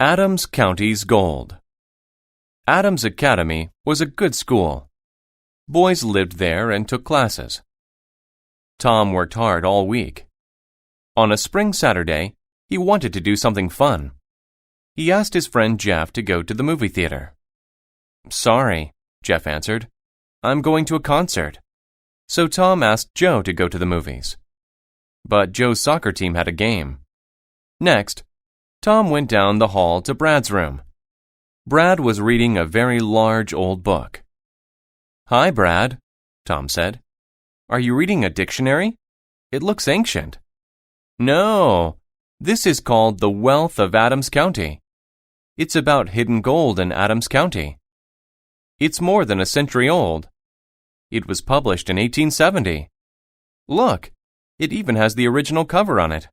Adams County's Gold. Adams Academy was a good school. Boys lived there and took classes. Tom worked hard all week. On a spring Saturday, he wanted to do something fun. He asked his friend Jeff to go to the movie theater. "Sorry," Jeff answered. "I'm going to a concert." So Tom asked Joe to go to the movies. But Joe's soccer team had a game. Next, Tom went down the hall to Brad's room. Brad was reading a very large old book. "Hi, Brad," Tom said. "Are you reading a dictionary? It looks ancient." "No, this is called The Wealth of Adams County. It's about hidden gold in Adams County. It's more than a century old. It was published in 1870. Look, it even has the original cover on it."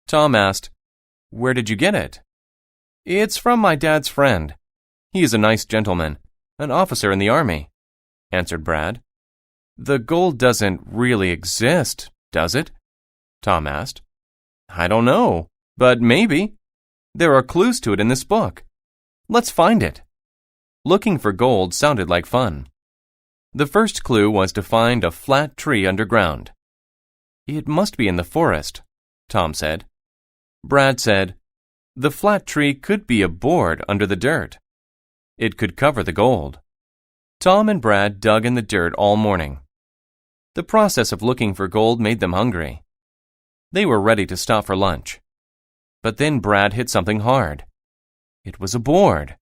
Tom asked, "Where did you get it?" "It's from my dad's friend. He is a nice gentleman, an officer in the army," answered Brad. "The gold doesn't really exist, does it?" Tom asked. "I don't know, but maybe. There are clues to it in this book. Let's find it." Looking for gold sounded like fun. The first clue was to find a flat tree underground. "It must be in the forest," Tom said. Brad said, "The flat tree could be a board under the dirt. It could cover the gold." Tom and Brad dug in the dirt all morning. The process of looking for gold made them hungry. They were ready to stop for lunch. But then Brad hit something hard. It was a board.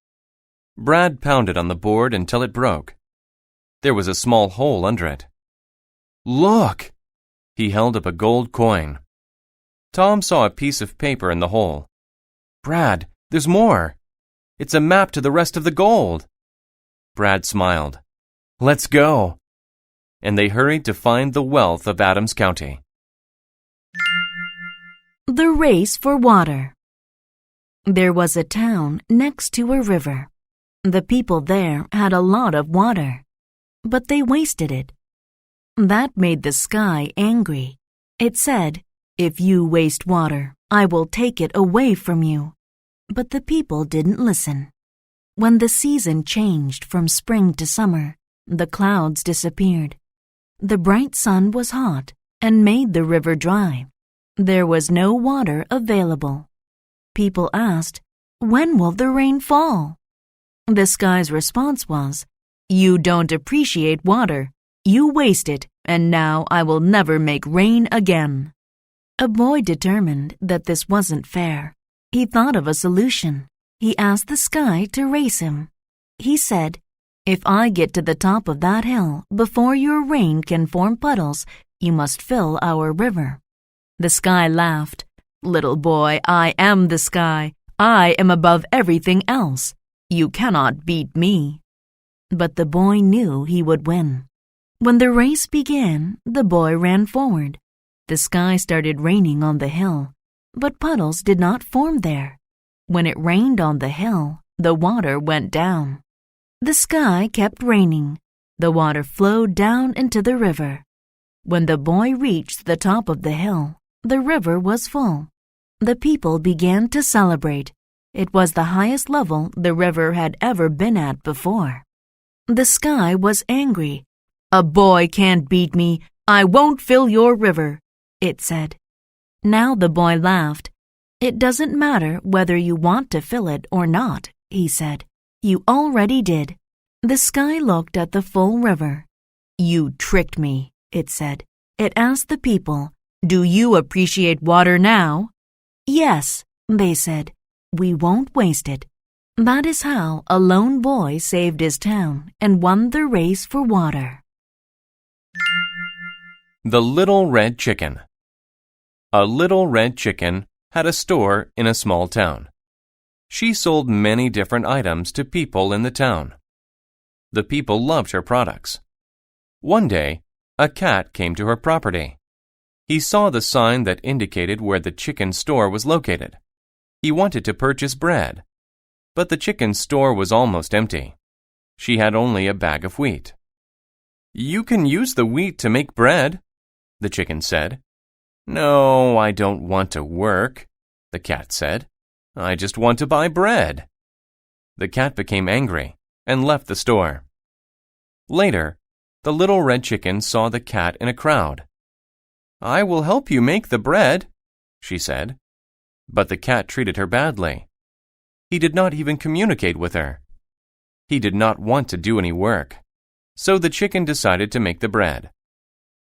Brad pounded on the board until it broke. There was a small hole under it. "Look!" He held up a gold coin. Tom saw a piece of paper in the hole. "Brad, there's more. It's a map to the rest of the gold." Brad smiled. "Let's go." And they hurried to find the wealth of Adams County. The race for water. There was a town next to a river. The people there had a lot of water, but they wasted it. That made the sky angry. It said, "If you waste water, I will take it away from you." But the people didn't listen. When the season changed from spring to summer, the clouds disappeared. The bright sun was hot and made the river dry. There was no water available. People asked, "When will the rain fall?" The sky's response was, "You don't appreciate water. You waste it, and now I will never make rain again." A boy determined that this wasn't fair. He thought of a solution. He asked the sky to race him. He said, "If I get to the top of that hill before your rain can form puddles, you must fill our river." The sky laughed. "Little boy, I am the sky. I am above everything else. You cannot beat me." But the boy knew he would win. When the race began, the boy ran forward. The sky started raining on the hill, but puddles did not form there. When it rained on the hill, the water went down. The sky kept raining. The water flowed down into the river. When the boy reached the top of the hill, the river was full. The people began to celebrate. It was the highest level the river had ever been at before. The sky was angry. "A boy can't beat me. I won't fill your river," it said. Now the boy laughed. "It doesn't matter whether you want to fill it or not," he said. "You already did." The sky looked at the full river. "You tricked me," it said. It asked the people, "Do you appreciate water now?" "Yes," they said. "We won't waste it." That is how a lone boy saved his town and won the race for water. The Little Red Chicken. A little red chicken had a store in a small town. She sold many different items to people in the town. The people loved her products. One day, a cat came to her property. He saw the sign that indicated where the chicken store was located. He wanted to purchase bread, but the chicken store was almost empty. She had only a bag of wheat. "You can use the wheat to make bread," the chicken said. "No, I don't want to work," the cat said. I just want to buy bread." The cat became angry and left the store. Later, the little red chicken saw the cat in a crowd. "I will help you make the bread," she said. But the cat treated her badly. He did not even communicate with her. He did not want to do any work, so the chicken decided to make the bread.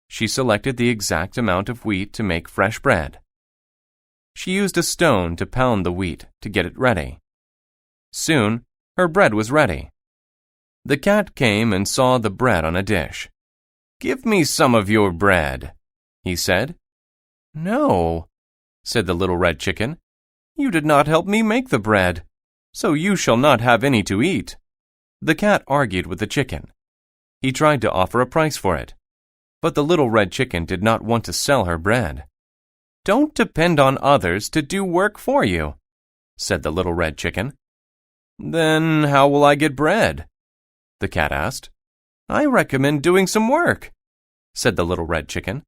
She selected the exact amount of wheat to make fresh bread. She used a stone to pound the wheat to get it ready. Soon, her bread was ready. The cat came and saw the bread on a dish. "Give me some of your bread," he said. "No," said the little red chicken. "You did not help me make the bread, so you shall not have any to eat." The cat argued with the chicken. He tried to offer a price for it, but the little red chicken did not want to sell her bread. "Don't depend on others to do work for you," said the little red chicken. "Then how will I get bread?" the cat asked. "I recommend doing some work," said the little red chicken.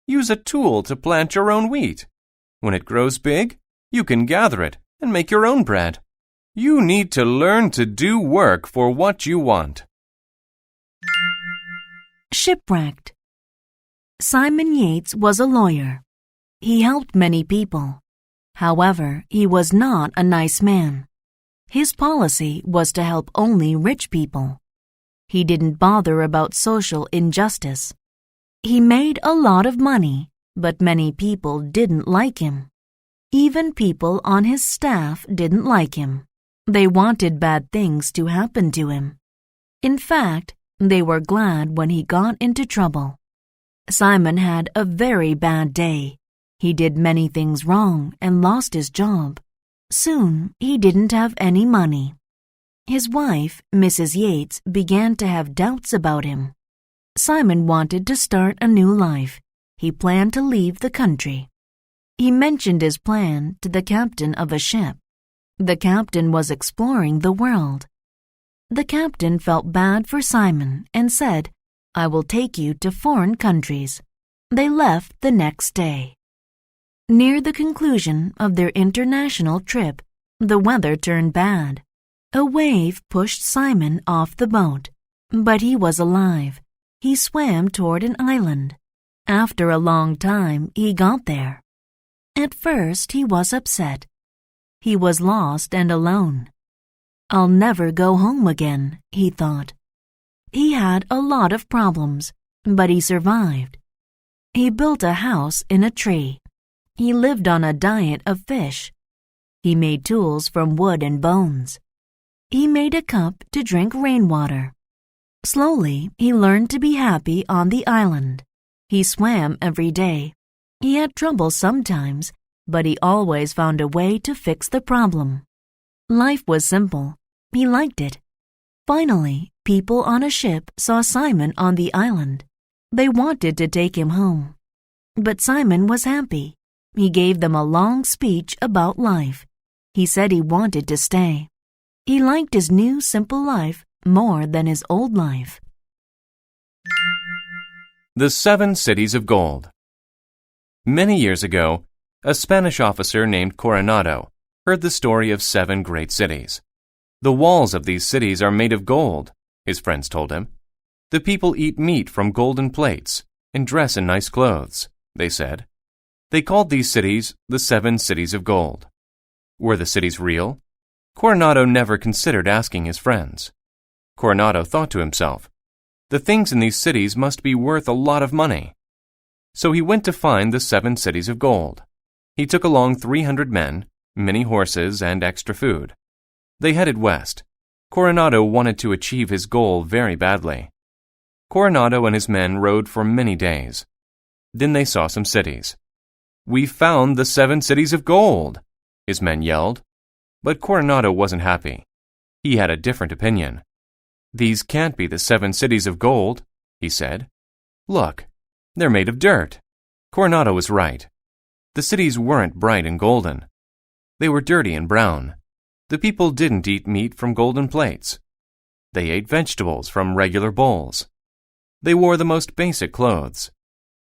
"Use a tool to plant your own wheat. When it grows big, you can gather it and make your own bread. You need to learn to do work for what you want." Shipwrecked. Simon Yates was a lawyer. He helped many people. However, he was not a nice man. His policy was to help only rich people. He didn't bother about social injustice. He made a lot of money, but many people didn't like him. Even people on his staff didn't like him. They wanted bad things to happen to him. In fact, they were glad when he got into trouble. Simon had a very bad day. He did many things wrong and lost his job. Soon, he didn't have any money. His wife, Mrs. Yates, began to have doubts about him. Simon wanted to start a new life. He planned to leave the country. He mentioned his plan to the captain of a ship. The captain was exploring the world. The captain felt bad for Simon and said, "I will take you to foreign countries." They left the next day. Near the conclusion of their international trip, the weather turned bad. A wave pushed Simon off the boat, but he was alive. He swam toward an island. After a long time, he got there. At first, he was upset. He was lost and alone. "I'll never go home again," he thought. He had a lot of problems, but he survived. He built a house in a tree. He lived on a diet of fish. He made tools from wood and bones. He made a cup to drink rainwater. Slowly, he learned to be happy on the island. He swam every day. He had trouble sometimes, but he always found a way to fix the problem. Life was simple. He liked it. Finally, people on a ship saw Simon on the island. They wanted to take him home. But Simon was happy. He gave them a long speech about life. He said he wanted to stay. He liked his new simple life more than his old life. The 7 Cities of Gold. Many years ago, a Spanish officer named Coronado heard the story of 7 great cities. "The walls of these cities are made of gold," his friends told him. "The people eat meat from golden plates and dress in nice clothes," they said. They called these cities the 7 Cities of Gold. Were the cities real? Coronado never considered asking his friends. Coronado thought to himself, "The things in these cities must be worth a lot of money." So he went to find the 7 Cities of Gold. He took along 300 men, many horses, and extra food. They headed west. Coronado wanted to achieve his goal very badly. Coronado and his men rode for many days. Then they saw some cities. "We found the 7 Cities of Gold," his men yelled. But Coronado wasn't happy. He had a different opinion. "These can't be the 7 Cities of Gold," he said. "Look, they're made of dirt." Coronado was right. The cities weren't bright and golden. They were dirty and brown. The people didn't eat meat from golden plates. They ate vegetables from regular bowls. They wore the most basic clothes.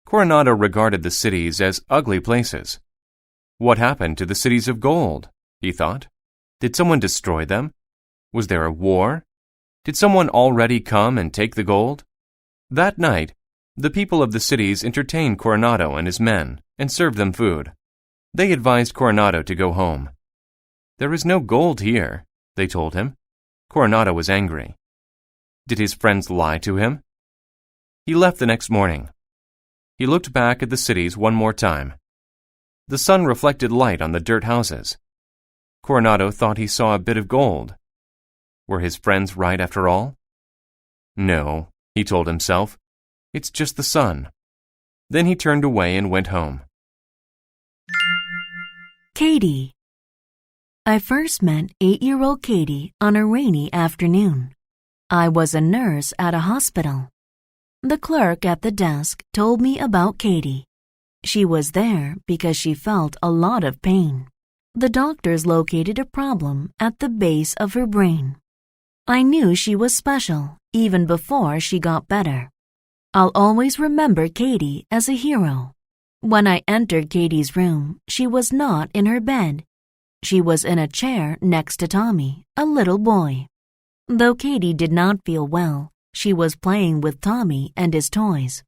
Coronado regarded the cities as ugly places. What happened to the cities of gold? he thought. Did someone destroy them? Was there a war? Did someone already come and take the gold? That night, the people of the cities entertained Coronado and his men and served them food. They advised Coronado to go home. There is no gold here, they told him. Coronado was angry. Did his friends lie to him? He left the next morning. He looked back at the cities one more time. The sun reflected light on the dirt houses. Coronado thought he saw a bit of gold. Were his friends right after all? No, he told himself. It's just the sun. Then he turned away and went home. Katie. I first met 8-year-old Katie on a rainy afternoon. I was a nurse at a hospital. The clerk at the desk told me about Katie. She was there because she felt a lot of pain. The doctors located a problem at the base of her brain. I knew she was special even before she got better. I'll always remember Katie as a hero. When I entered Katie's room, she was not in her bed. She was in a chair next to Tommy, a little boy. Though Katie did not feel well, she was playing with Tommy and his toys.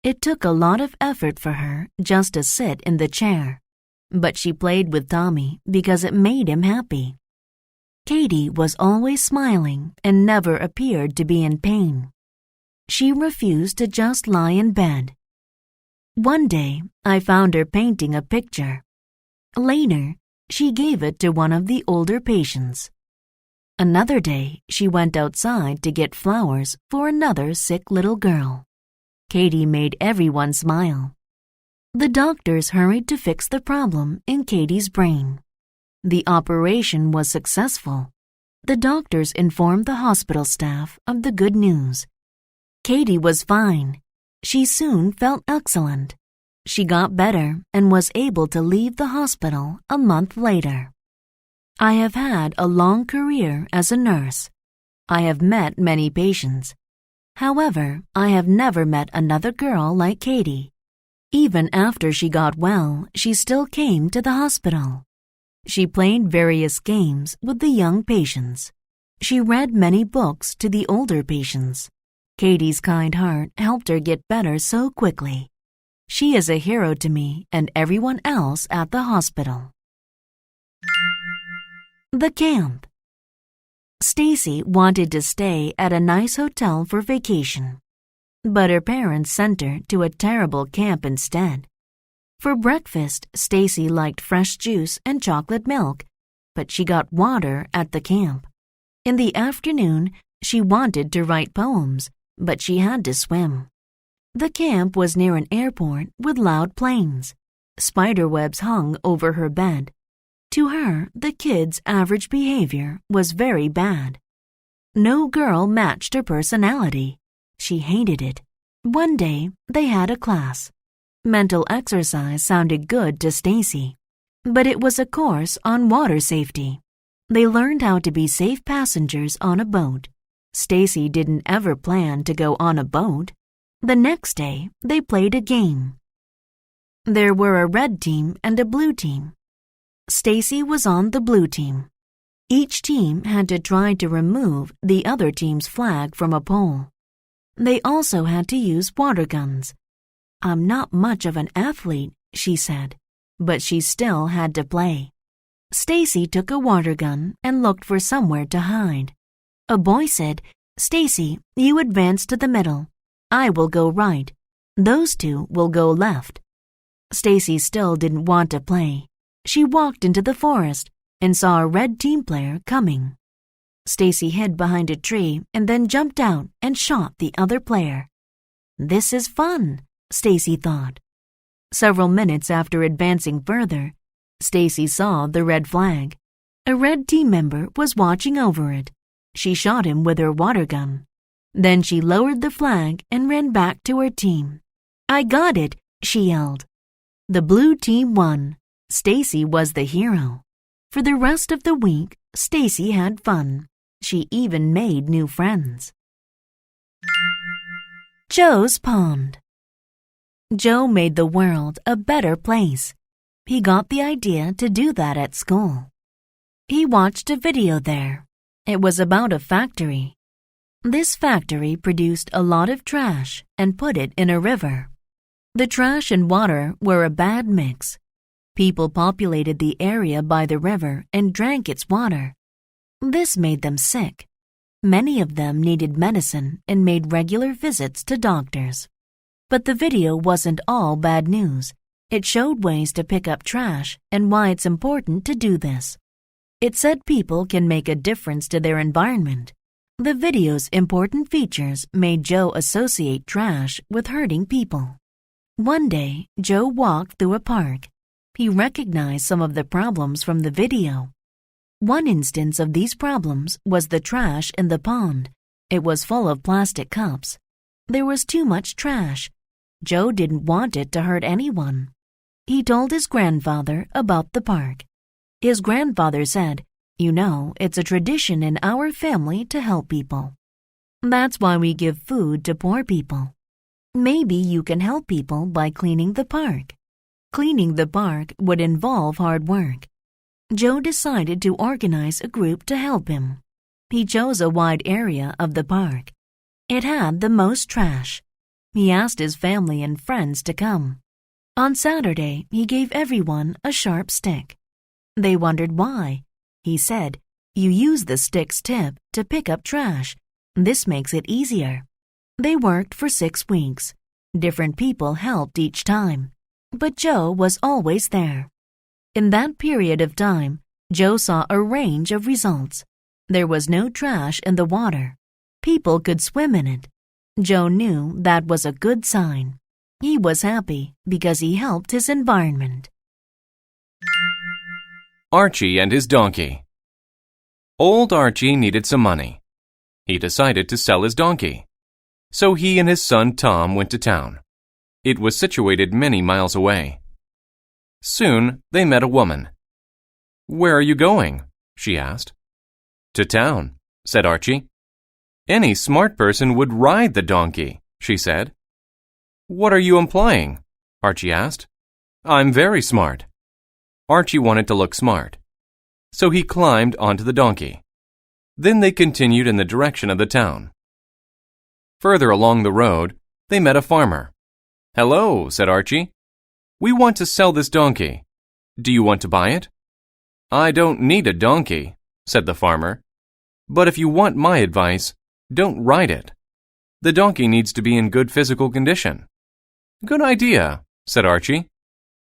It took a lot of effort for her just to sit in the chair, but she played with Tommy because it made him happy. Katie was always smiling and never appeared to be in pain. She refused to just lie in bed. One day, I found her painting a picture. Later, she gave it to one of the older patients. Another day, she went outside to get flowers for another sick little girl. Katie made everyone smile. The doctors hurried to fix the problem in Katie's brain. The operation was successful. The doctors informed the hospital staff of the good news. Katie was fine. She soon felt excellent. She got better and was able to leave the hospital a month later. I have had a long career as a nurse. I have met many patients. However, I have never met another girl like Katie. Even after she got well, she still came to the hospital. She played various games with the young patients. She read many books to the older patients. Katie's kind heart helped her get better so quickly. She is a hero to me and everyone else at the hospital. The camp. Stacy wanted to stay at a nice hotel for vacation, but her parents sent her to a terrible camp instead. For breakfast, Stacy liked fresh juice and chocolate milk, but she got water at the camp. In the afternoon, she wanted to write poems, but she had to swim. The camp was near an airport with loud planes. Spiderwebs hung over her bed. To her, the kids' average behavior was very bad. No girl matched her personality. She hated it. One day, they had a class. Mental exercise sounded good to Stacy, but it was a course on water safety. They learned how to be safe passengers on a boat. Stacy didn't ever plan to go on a boat. The next day, they played a game. There were a red team and a blue team. Stacy was on the blue team. Each team had to try to remove the other team's flag from a pole. They also had to use water guns. "I'm not much of an athlete," she said, but she still had to play. Stacy took a water gun and looked for somewhere to hide. A boy said, "Stacy, you advance to the middle. I will go right. Those two will go left." Stacy still didn't want to play. She walked into the forest and saw a red team player coming. Stacy hid behind a tree and then jumped out and shot the other player. "This is fun," Stacy thought. Several minutes after advancing further, Stacy saw the red flag. A red team member was watching over it. She shot him with her water gun. Then she lowered the flag and ran back to her team. "I got it," she yelled. The blue team won. Stacy was the hero. For the rest of the week, Stacy had fun. She even made new friends. Joe's Pond. Joe made the world a better place. He got the idea to do that at school. He watched a video there. It was about a factory. This factory produced a lot of trash and put it in a river. The trash and water were a bad mix. People populated the area by the river and drank its water. This made them sick. Many of them needed medicine and made regular visits to doctors. But the video wasn't all bad news. It showed ways to pick up trash and why it's important to do this. It said people can make a difference to their environment. The video's important features made Joe associate trash with hurting people. One day, Joe walked through a park. He recognized some of the problems from the video. One instance of these problems was the trash in the pond. It was full of plastic cups. There was too much trash. Joe didn't want it to hurt anyone. He told his grandfather about the park. His grandfather said, "You know, it's a tradition in our family to help people. That's why we give food to poor people. Maybe you can help people by cleaning the park." Cleaning the park would involve hard work. Joe decided to organize a group to help him. He chose a wide area of the park. It had the most trash. He asked his family and friends to come. On Saturday, he gave everyone a sharp stick. They wondered why. He said, "You use the stick's tip to pick up trash. This makes it easier." They worked for 6 weeks. Different people helped each time, but Joe was always there. In that period of time, Joe saw a range of results. There was no trash in the water. People could swim in it. Joe knew that was a good sign. He was happy because he helped his environment. Archie and his donkey. Old Archie needed some money. He decided to sell his donkey. So he and his son Tom went to town. It was situated many miles away. Soon they met a woman. "Where are you going?" she asked. "To town," said Archie. "Any smart person would ride the donkey," she said. "What are you implying?" Archie asked. "I'm very smart." Archie wanted to look smart, so he climbed onto the donkey. Then they continued in the direction of the town. Further along the road, they met a farmer. "Hello," said Archie. "We want to sell this donkey. Do you want to buy it?" "I don't need a donkey," said the farmer. "But if you want my advice, don't ride it. The donkey needs to be in good physical condition." "Good idea," said Archie.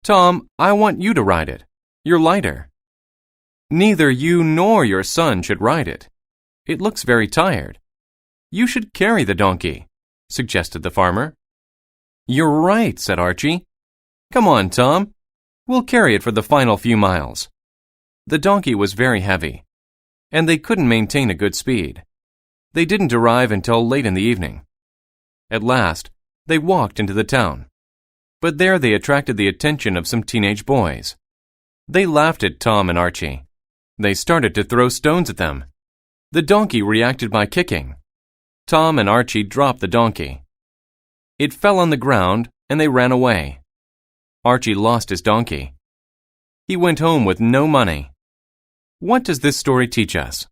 "Tom, I want you to ride it. You're lighter." "Neither you nor your son should ride it. It looks very tired. You should carry the donkey," suggested the farmer. "You're right," said Archie. "Come on, Tom. We'll carry it for the final few miles." The donkey was very heavy, and they couldn't maintain a good speed. They didn't arrive until late in the evening. At last, they walked into the town. But there they attracted the attention of some teenage boys. They laughed at Tom and Archie. They started to throw stones at them. The donkey reacted by kicking. Tom and Archie dropped the donkey. It fell on the ground and they ran away. Archie lost his donkey. He went home with no money. What does this story teach us?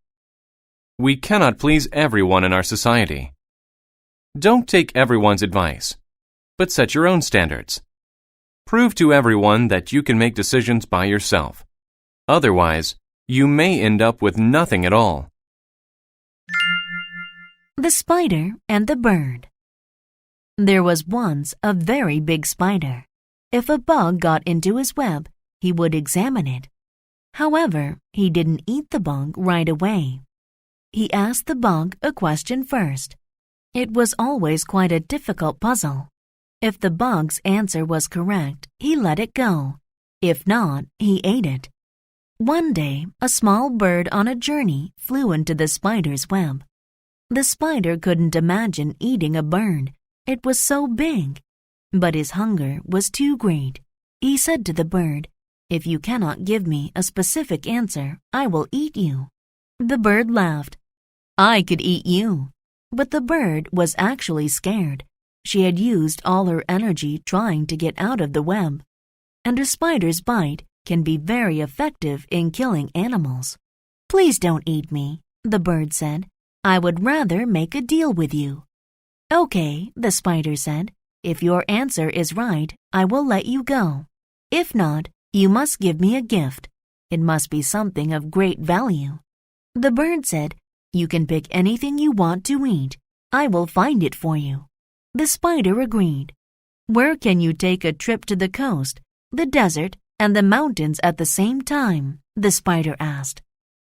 We cannot please everyone in our society. Don't take everyone's advice, but set your own standards. Prove to everyone that you can make decisions by yourself. Otherwise, you may end up with nothing at all. The Spider and the Bird. There was once a very big spider. If a bug got into his web, he would examine it. However, he didn't eat the bug right away. He asked the bug a question first. It was always quite a difficult puzzle. If the bug's answer was correct, he let it go. If not, he ate it. One day, a small bird on a journey flew into the spider's web. The spider couldn't imagine eating a bird. It was so big. But his hunger was too great. He said to the bird, "If you cannot give me a specific answer, I will eat you." The bird laughed. "I could eat you." But the bird was actually scared. She had used all her energy trying to get out of the web. And a spider's bite can be very effective in killing animals. Please don't eat me, the bird said. I would rather make a deal with you. Okay, the spider said. If your answer is right, I will let you go. If not, you must give me a gift. It must be something of great value. The bird said, You can pick anything you want to eat. I will find it for you. The spider agreed. Where can you take a trip to the coast, the desert, and the mountains at the same time? The spider asked.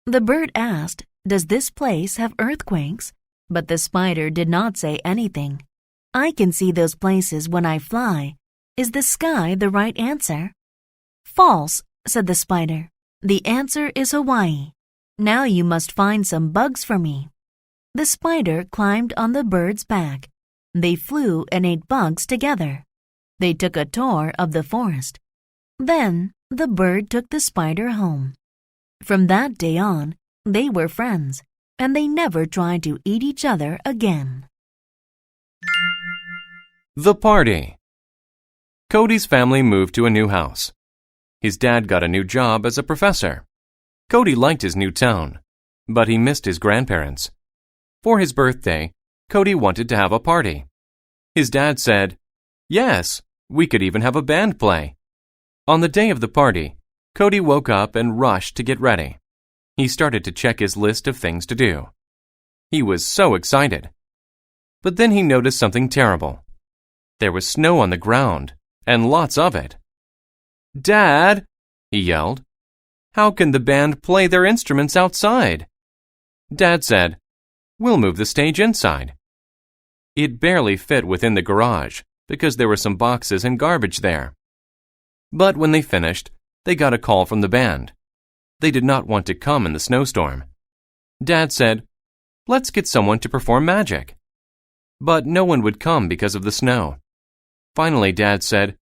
The bird asked, Does this place have earthquakes? But the spider did not say anything. I can see those places when I fly. Is the sky the right answer? False, said the spider. The answer is Hawaii. Now you must find some bugs for me. The spider climbed on the bird's back. They flew and ate bugs together. They took a tour of the forest. Then the bird took the spider home. From that day on, they were friends, and they never tried to eat each other again. The party. Cody's family moved to a new house. His dad got a new job as a professor. Cody liked his new town, but he missed his grandparents. For his birthday, Cody wanted to have a party. His dad said, Yes, we could even have a band play. On the day of the party, Cody woke up and rushed to get ready. He started to check his list of things to do. He was so excited. But then he noticed something terrible. There was snow on the ground, and lots of it. Dad, he yelled, how can the band play their instruments outside? Dad said, We'll move the stage inside. It barely fit within the garage because there were some boxes and garbage there. But when they finished, they got a call from the band. They did not want to come in the snowstorm. Dad said, Let's get someone to perform magic. But no one would come because of the snow. Finally, Dad said,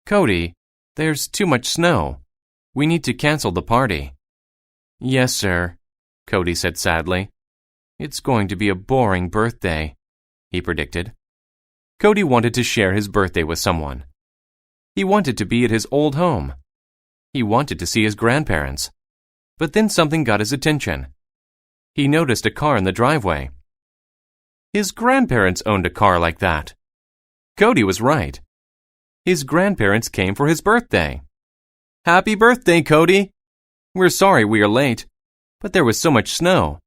Cody, there's too much snow. We need to cancel the party. Yes, sir, Cody said sadly. It's going to be a boring birthday, he predicted. Cody wanted to share his birthday with someone. He wanted to be at his old home. He wanted to see his grandparents. But then something got his attention. He noticed a car in the driveway. His grandparents owned a car like that. Cody was right. His grandparents came for his birthday. Happy birthday, Cody! We're sorry we are late, but there was so much snow.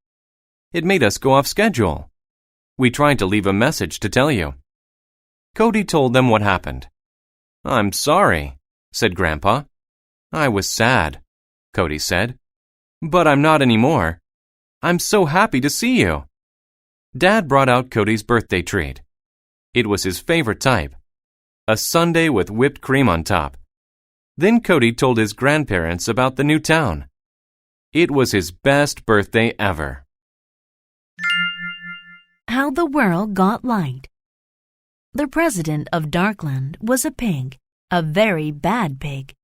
It made us go off schedule. We tried to leave a message to tell you. Cody told them what happened. I'm sorry, said Grandpa. I was sad, Cody said. But I'm not anymore. I'm so happy to see you. Dad brought out Cody's birthday treat. It was his favorite type, a sundae with whipped cream on top. Then Cody told his grandparents about the new town. It was his best birthday ever. How the world got light. The president of Darkland was a pig, a very bad pig.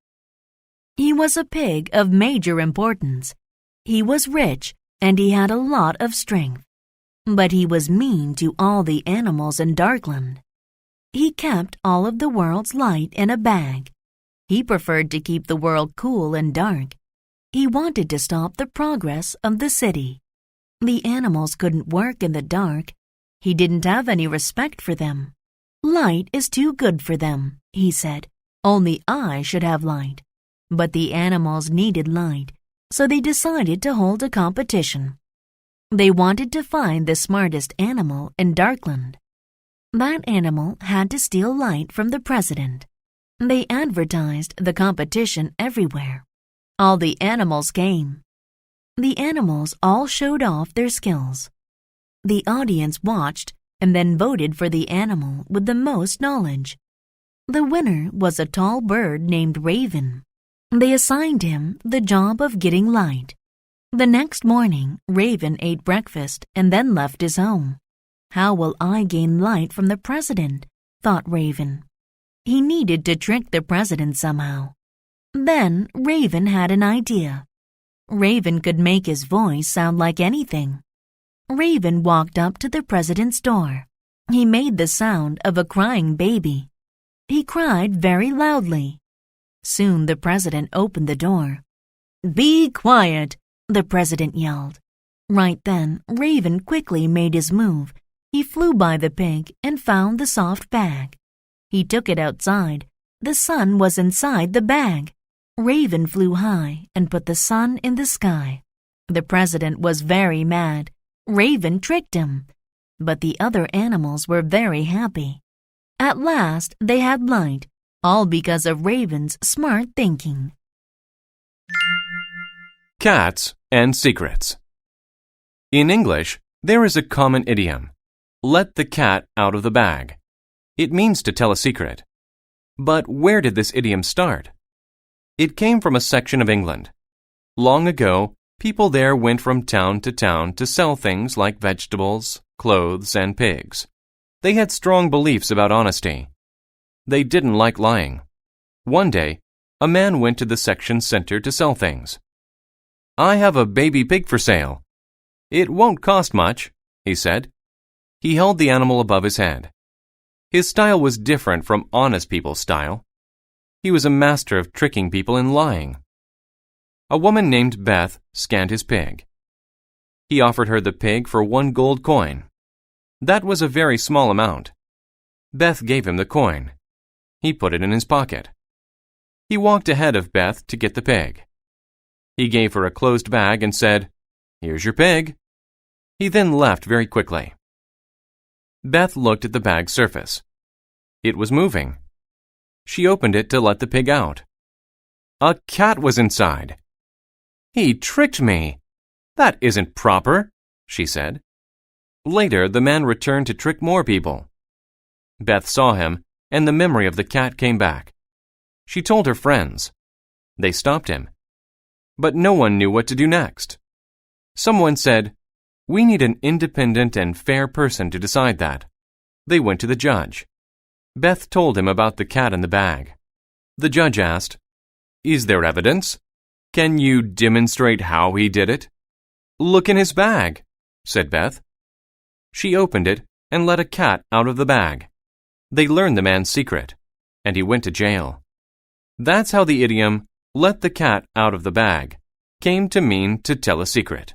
He was a pig of major importance. He was rich and he had a lot of strength. But he was mean to all the animals in Darkland. He kept all of the world's light in a bag. He preferred to keep the world cool and dark. He wanted to stop the progress of the city. The animals couldn't work in the dark. He didn't have any respect for them. Light is too good for them, he said. Only I should have light. But the animals needed light, so they decided to hold a competition. They wanted to find the smartest animal in Darkland. That animal had to steal light from the president. They advertised the competition everywhere. All the animals came. The animals all showed off their skills. The audience watched and then voted for the animal with the most knowledge. The winner was a tall bird named Raven. They assigned him the job of getting light. The next morning, Raven ate breakfast and then left his home. How will I gain light from the president? Thought Raven. He needed to trick the president somehow. Then Raven had an idea. Raven could make his voice sound like anything. Raven walked up to the president's door. He made the sound of a crying baby. He cried very loudly. Soon the president opened the door. Be quiet, the president yelled. Right then, Raven quickly made his move. He flew by the pig and found the soft bag. He took it outside. The sun was inside the bag. Raven flew high and put the sun in the sky. The president was very mad. Raven tricked him. But the other animals were very happy. At last, they had light, all because of Raven's smart thinking. Cats and secrets. In English, there is a common idiom, let the cat out of the bag. It means to tell a secret. But where did this idiom start? It came from a section of England. Long ago, people there went from town to sell things like vegetables, clothes, and pigs. They had strong beliefs about honesty. They didn't like lying. One day, a man went to the section center to sell things. "I have a baby pig for sale. It won't cost much," he said. He held the animal above his head. His style was different from honest people's style. He was a master of tricking people and lying. A woman named Beth scanned his pig. He offered her the pig for 1 gold coin. That was a very small amount. Beth gave him the coin. He put it in his pocket. He walked ahead of Beth to get the pig. He gave her a closed bag and said, "Here's your pig." He then left very quickly. Beth looked at the bag's surface. It was moving. She opened it to let the pig out. A cat was inside. "He tricked me. That isn't proper," she said. Later, the man returned to trick more people. Beth saw him, and the memory of the cat came back. She told her friends. They stopped him. But no one knew what to do next. Someone said, "We need an independent and fair person to decide that." They went to the judge. Beth told him about the cat in the bag. The judge asked, "Is there evidence? Can you demonstrate how he did it?" "Look in his bag," said Beth. She opened it and let a cat out of the bag. They learned the man's secret, and he went to jail. That's how the idiom, let the cat out of the bag, came to mean to tell a secret.